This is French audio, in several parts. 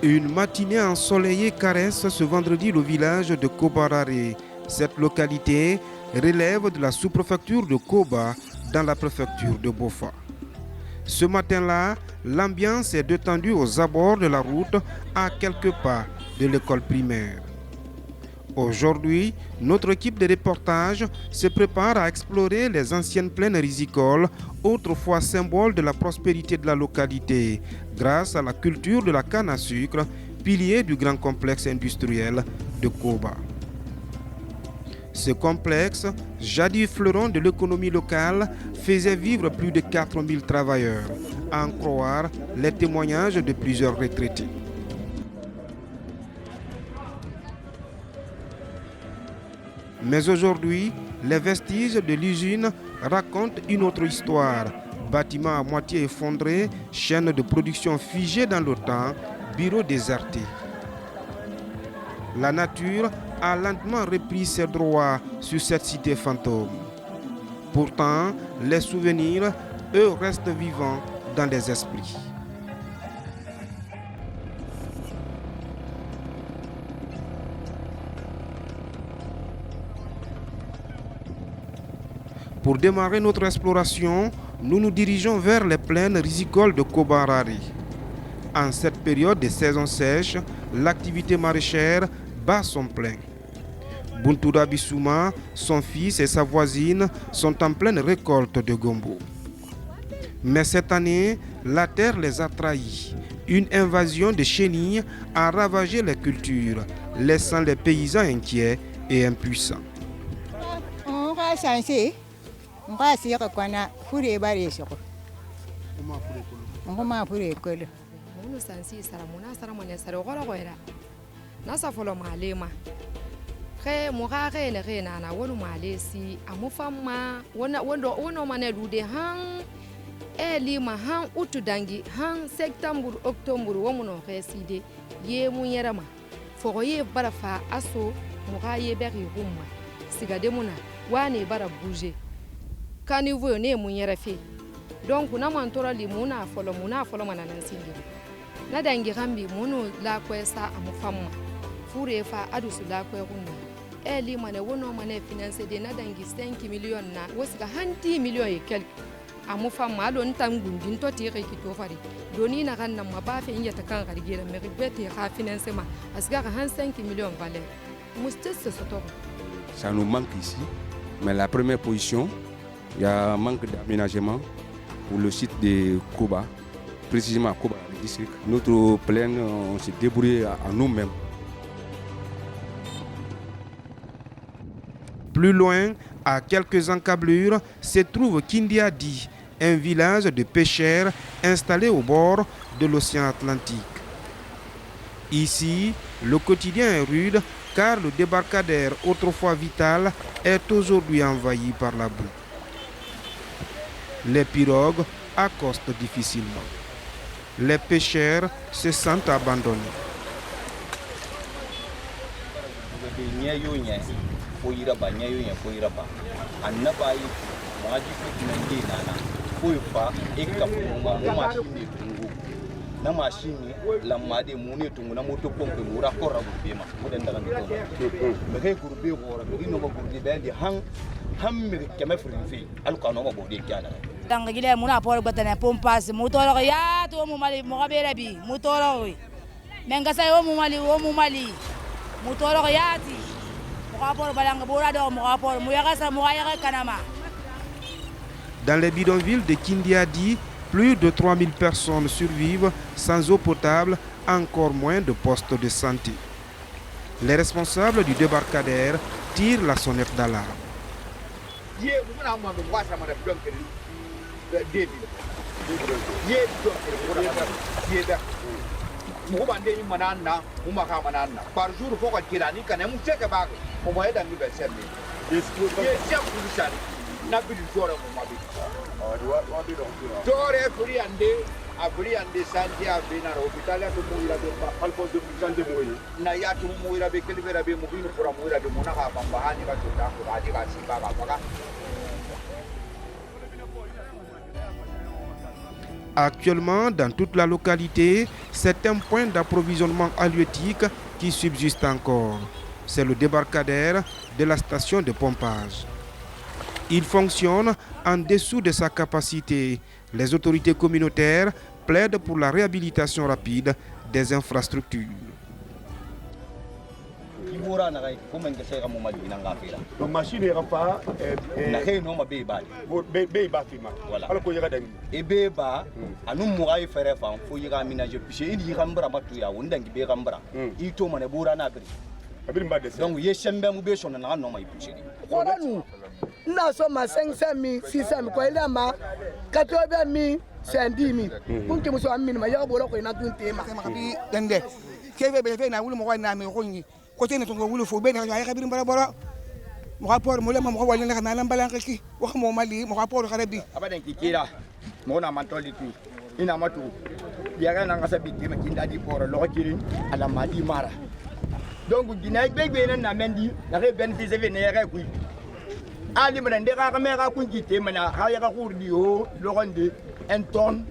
Une matinée ensoleillée caresse ce vendredi le village de Kobarare. Cette localité relève de la sous-préfecture de Koba dans la préfecture de Bofa. Ce matin-là, l'ambiance est détendue aux abords de la route à quelques pas de l'école primaire. Aujourd'hui, notre équipe de reportage se prépare à explorer les anciennes plaines rizicoles, autrefois symbole de la prospérité de la localité, grâce à la culture de la canne à sucre, pilier du grand complexe industriel de Koba. Ce complexe, jadis fleuron de l'économie locale, faisait vivre plus de 4000 travailleurs, à en croire les témoignages de plusieurs retraités. Mais aujourd'hui, les vestiges de l'usine racontent une autre histoire. Bâtiment à moitié effondré, chaîne de production figée dans le temps, bureau déserté. La nature a lentement repris ses droits sur cette cité fantôme. Pourtant, les souvenirs, eux, restent vivants dans les esprits. Pour démarrer notre exploration, nous nous dirigeons vers les plaines rizicoles de Kobarare. En cette période de saison sèche, l'activité maraîchère bat son plein. Buntura Bissouma, son fils et sa voisine sont en pleine récolte de gombo. Mais cette année, la terre les a trahis. Une invasion de chenilles a ravagé les cultures, laissant les paysans inquiets et impuissants. Lima han utu dangi han septembre octobre womuno reside ye munyerama foye barafa aso mugaye beri humma sigade muna wane bara bouger kani voyo ne munyera fe donc na mantora limuna folo manana singi na dangi gambi munu la kwesa amufamma fure fa adusu la kwe hunna lima ne wono mane finance de na dangi 5 millions na wosiga han 10 millions et quelques amufa malo ntangundin to tire ki to fari doni na kan ma ba fe inja ta kan garigera me ribete ha financement asga han 5 millions valeur mustis soto. Ça nous manque ici, mais la première position, il y a un manque d'aménagement pour le site de Koba, précisément à Koba, le district. Notre plaine, on s'est débrouillé à nous-mêmes. Plus loin, à quelques encablures, se trouve Kindiadi, un village de pêcheurs installé au bord de l'océan Atlantique. Ici, le quotidien est rude car le débarcadère, autrefois vital, est aujourd'hui envahi par la boue. Les pirogues accostent difficilement. Les pêcheurs se sentent abandonnés. na machine la made mune tungu na moto pompe mura korra bema moden daga mi to me he gurbe wora me no ma gurbe bandi han mi keme furin fi alko no ma bodi kana danga gile muna por batana pompas motoro ya to mo mali mo gabere bi motoro menga say o mo mali motoro ya ti mo rapor balanga bora do mo rapor mo yaga sa mo yaga kanama. Dans les bidonvilles de Kindiadi, plus de 3000 personnes survivent sans eau potable, encore moins de postes de santé. Les responsables du débarcadère tirent la sonnette d'alarme. Par jour, il faut que tu Dore furi ande aburi ande santi abina hospital ya tumuira be alfo de santi moyi na ya tumuira be kelibera be mubinu pura muira be mona ha bambahani ka tuta ko adi ka siba ka paka. Actuellement, dans toute la localité, c'est un point d'approvisionnement halieutique qui subsiste encore. C'est le débarcadère de la station de pompage. Il fonctionne en dessous de sa capacité. Les autorités communautaires plaident pour la réhabilitation rapide des infrastructures. Donc machine est pas donc ye sembe mu be sona na no mai pushiri koranu na so ma 500,000 600,000 ko ila ma 80,000 110,000 kunti muso amini ma ya bolo ko ina tunte ma bi dende kebe be fe na wulu mo wa na me ko ni ko tene to wulu fo be na ya kabir bara bara mo rapport mo le mo wala na na lambalan ki wax mo mali mo rapport xarabi abadan ki kira mo na man toli tu ina matu biaga na ngasa bi ma kinda di poro lo kirin ala madi mara donc dina gbegbe na mendi na re bénéfice ve ne re ku ali mo ndé ka me ka ku jité mana ha ya ka kurdi o lo gonde 1 tonne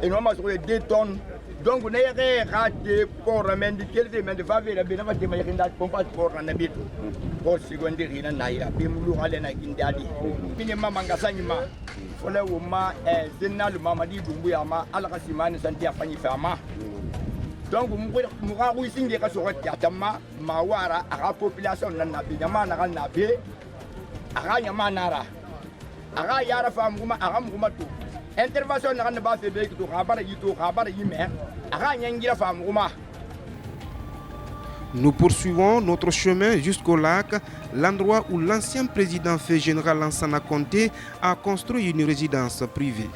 et non ma sur 2 tonnes donc ne re ka de pour mendi quelque mendi va ver be na va de ma yinda pompa pour na bit pour seconde rina na ira be mu lu hale na kindadi mini mama ngasanyi ma fole wo ma zinal mama di dumbu ya ma ala ka simani santi afanyi fama donc mu ga ku singe ka so ya tamma ma wara a population na bi nyama na kan na be aga nyama nara aga yara fam kuma aga mu kuma to intervention na kan ba fe be to ka bara yito ka bara yime aga nyangira fam kuma. Nous poursuivons notre chemin jusqu'au lac, l'endroit où l'ancien président fait général Lansana Conté a construit une résidence privée.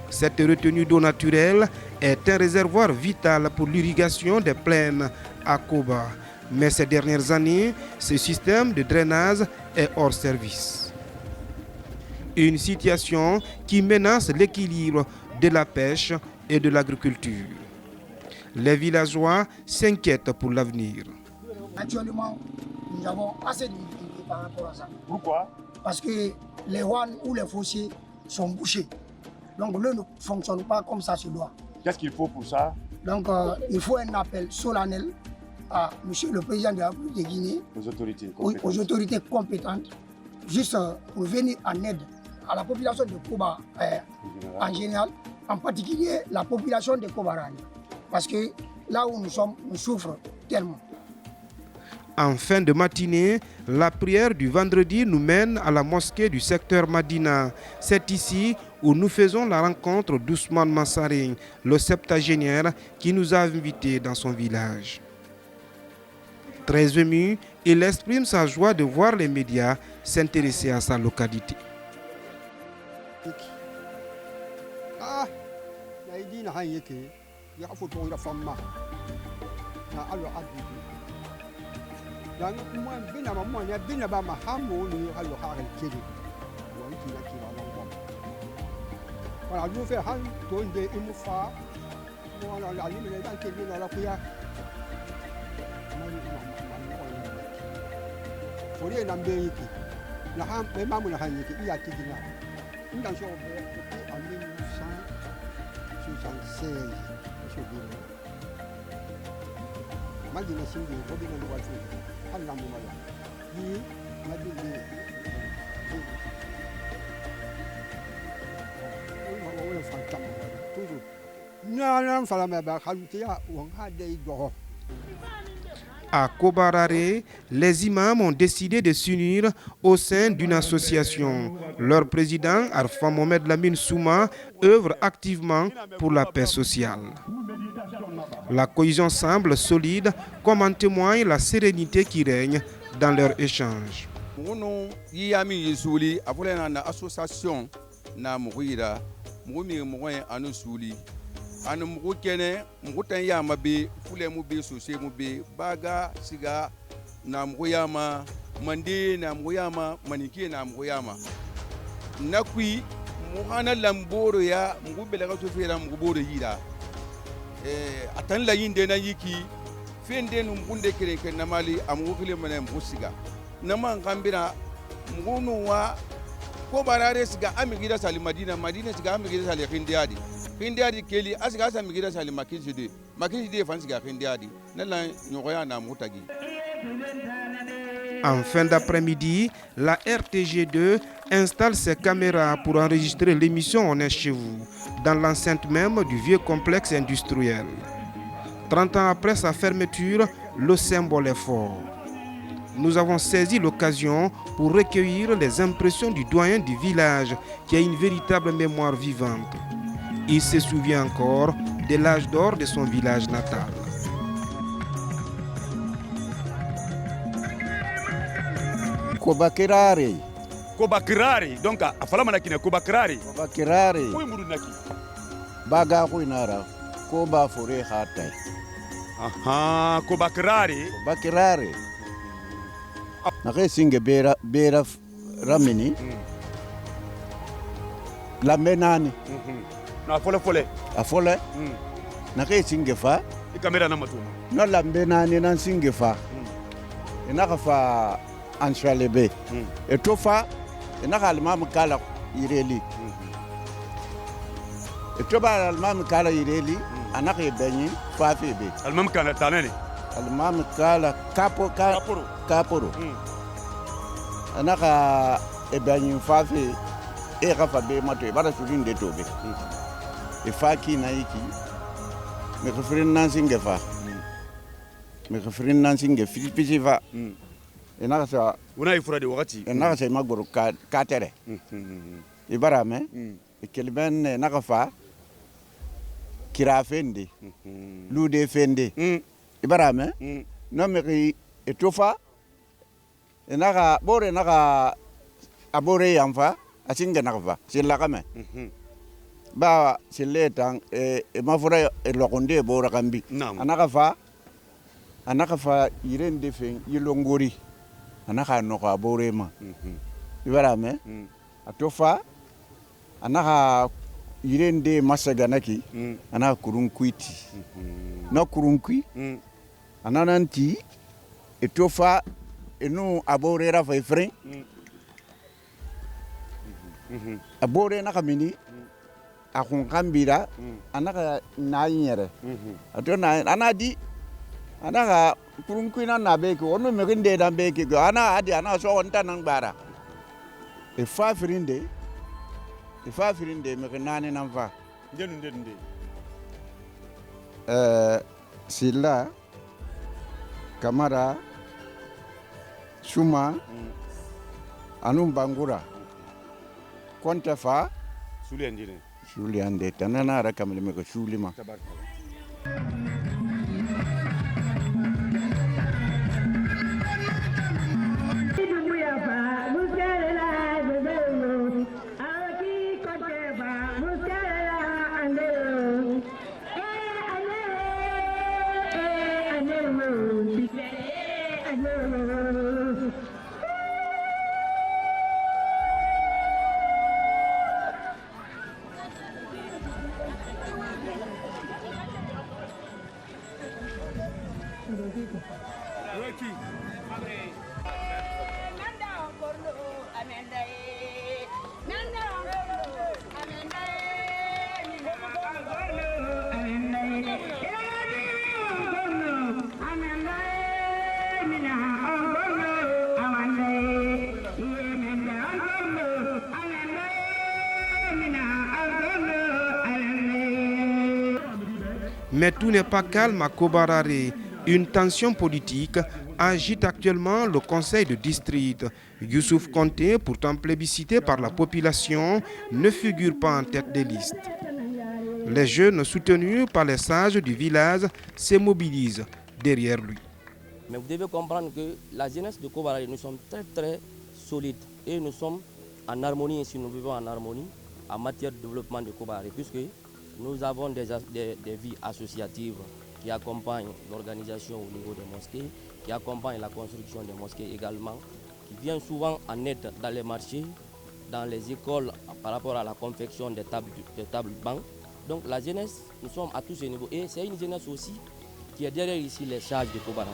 Cette retenue d'eau naturelle est un réservoir vital pour l'irrigation des plaines à Koba. Mais ces dernières années, ce système de drainage est hors service. Une situation qui menace l'équilibre de la pêche et de l'agriculture. Les villageois s'inquiètent pour l'avenir. Actuellement, nous avons assez de difficultés par rapport à ça. Pourquoi? Parce que les wannes ou les fossés sont bouchés. Donc l'eau ne fonctionne pas comme ça se doit. Qu'est-ce qu'il faut pour ça? Donc il faut un appel solennel à Monsieur le Président de la République de Guinée, aux autorités compétentes, juste pour venir en aide à la population de Koba en général, en particulier la population de Kobarani. Parce que là où nous sommes, nous souffrons tellement. En fin de matinée, la prière du vendredi nous mène à la mosquée du secteur Madina. C'est ici où nous faisons la rencontre d'Ousmane Massaring, le septagénaire qui nous a invités dans son village. Très ému, il exprime sa joie de voir les médias s'intéresser à sa localité. À Kobarare, les imams ont décidé de s'unir au sein d'une association. Leur président, Arfan Mohamed Lamine Souma, œuvre activement pour la paix sociale. La cohésion semble solide, comme en témoigne la sérénité qui règne dans leurs échanges. Anu mugu kene mugu tan yama be fule mu be sose mu be baga siga na mugu yama mande na mugu yama manike na mugu yama nakui muhana lamboro ya mugu belega to fera mugu boro yida atan la yinde na yiki fende no munde kere ken na mali amugu file mane mugu siga nama ngambira mugu no wa ko barare siga amigira sali madina siga amigira sali khindiyadi Hindiadi Kelly, Asgasa Migira Sali Makiji, Makiji Fansiga Hindiadi, Nella Nyoyana Moutagi. En fin d'après-midi, la RTG2 installe ses caméras pour enregistrer l'émission On est chez vous, dans l'enceinte même du vieux complexe industriel. 30 ans après sa fermeture, le symbole est fort. Nous avons saisi l'occasion pour recueillir les impressions du doyen du village qui a une véritable mémoire vivante. Il se souvient encore de l'âge d'or de son village natal. Kobakirari. Kobakirari, donc a falama na kina Kobakirari. Kobakirari. Ko muru naki. Baga ko inara. Koba fore hatai. Aha, Kobakirari. Kobakirari. Nake singe bera ramini. La menani. Na fole. A fole. Nake singe fa. I kamera na matuma. No la menani na singe fa. Inaka fa Anshwalebe. Etofa inaka almam kala ireli. Etoba almam kala ireli anaka ibenyi fafebe. Almam kala tanene. Almam kala kaporo. Anaka ibenyi fafe eka be mato ibara surinde tobe. Ifaki na iki. Mekofrin nansinge fa. Mekofrin nansinge filipiva. Enaka una ifura de wakati enaka sa magoro katere ibarame ikeliben enaka fa kirafende lude fende ibarame no me etofa enaka bore naka abore yamfa asinga naka silakame ba siletang mafura elokonde bora kambi anaka fa irende fen yilongori anaka noka borema ibarame atofa anaka irende masaganaki anaka kurunkuiti no kurunkui anananti etofa enu aborera fa ifren abore naka mini akunkambira anaka nanyere atona anadi anaka kurunkuina na beke ono megende da beke go ana adi ana so onta nan bara e fa firinde me nane nan fa ndende sila kamara suma anum bangura konta fa suliande tanana ra kamle me ko sulima Mais tout n'est pas calme à Kobarare. Une tension politique agite actuellement le conseil de district. Youssouf Konté, pourtant plébiscité par la population, ne figure pas en tête des listes. Les jeunes soutenus par les sages du village se mobilisent derrière lui. Mais vous devez comprendre que la jeunesse de Kobarare, nous sommes très solides et nous sommes en harmonie, si nous vivons en harmonie en matière de développement de Kobarare, puisque nous avons des vies associatives qui accompagnent l'organisation au niveau des mosquées, qui accompagnent la construction des mosquées également, qui viennent souvent en aide dans les marchés, dans les écoles par rapport à la confection des tables bancs. Donc la jeunesse, nous sommes à tous ces niveaux. Et c'est une jeunesse aussi qui est derrière ici les charges de Kobarare.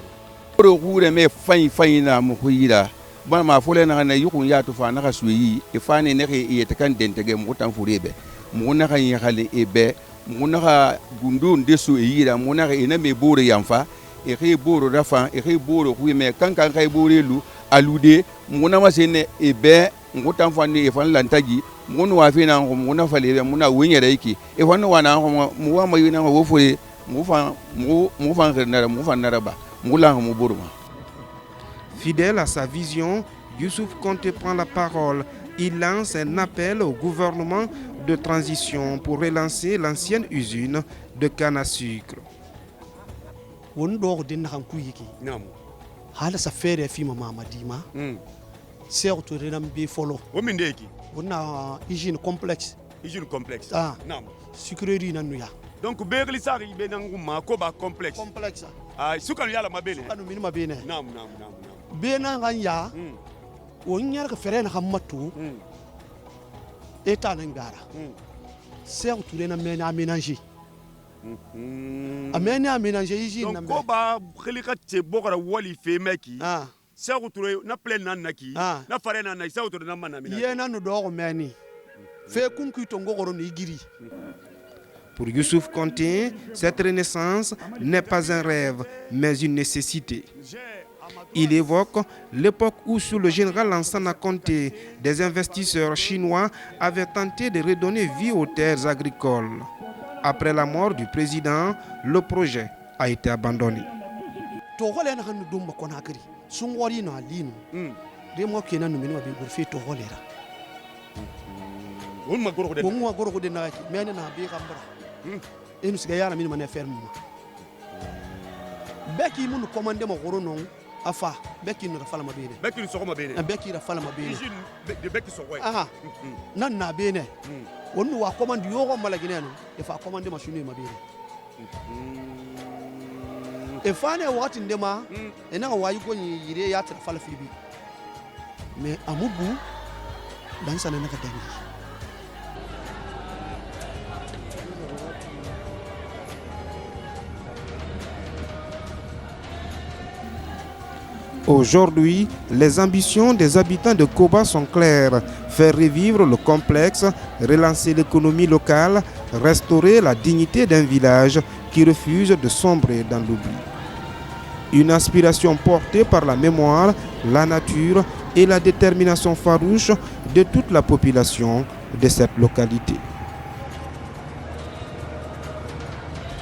Bon ma fole na yukun ya tufa na suyi ifane ne ke yetakan dentege mutan furebe mu na kan yale ebe muna gundu ndesu yira muna ina me boro yamfa e boro rafa e boro huime kankan kai borelu alude muna masene ebe ngutan fani e fan lantaji munu wa fina muna falebe muna wenyere iki e fan wana mu wa mayina wo fole mu fan renara mu fan naraba mula mu boruma. Fidèle à sa vision, Youssouf Konté prend la parole. Il lance un appel au gouvernement de transition pour relancer l'ancienne usine de canne à sucre. hala sa fere fi mama madima c'est autour de be follow o min deki wona hygiène complexe nam sucrerie nanu ya donc begli sari be nangu ma ko ba complexe ah sukanu yala mabene sukanu min mabene nam be na nganya o nyar ka fere na hamatu eta ngara c'est autour de na aménager amene aménager hygiène donc ko ba khlika te bokara wali fe meki c'est autour na plein nan naki na fare nan na c'est autour na man aménager yena no do meni fe kunku to ngoro ni giri. Pour Youssouf Konté, cette renaissance n'est pas un rêve, mais une nécessité. Il évoque l'époque où, sous le général Lansana Conté, des investisseurs chinois avaient tenté de redonner vie aux terres agricoles. Après la mort du président, le projet a été abandonné. Enu siga yara mini mane ferme beki mun commandé mo goro non afa beki no rafala mabene beki no sokoma bene beki rafala mabene de beki sokoi aha nan na bene wonu wa commande yogo malagine no e fa commandé machine mabene e fa ne wati ndema e na wayi ko ni yire ya tra fala fibi mais amubu dan sana naka dangi. Aujourd'hui, les ambitions des habitants de Koba sont claires. Faire revivre le complexe, relancer l'économie locale, restaurer la dignité d'un village qui refuse de sombrer dans l'oubli. Une aspiration portée par la mémoire, la nature et la détermination farouche de toute la population de cette localité.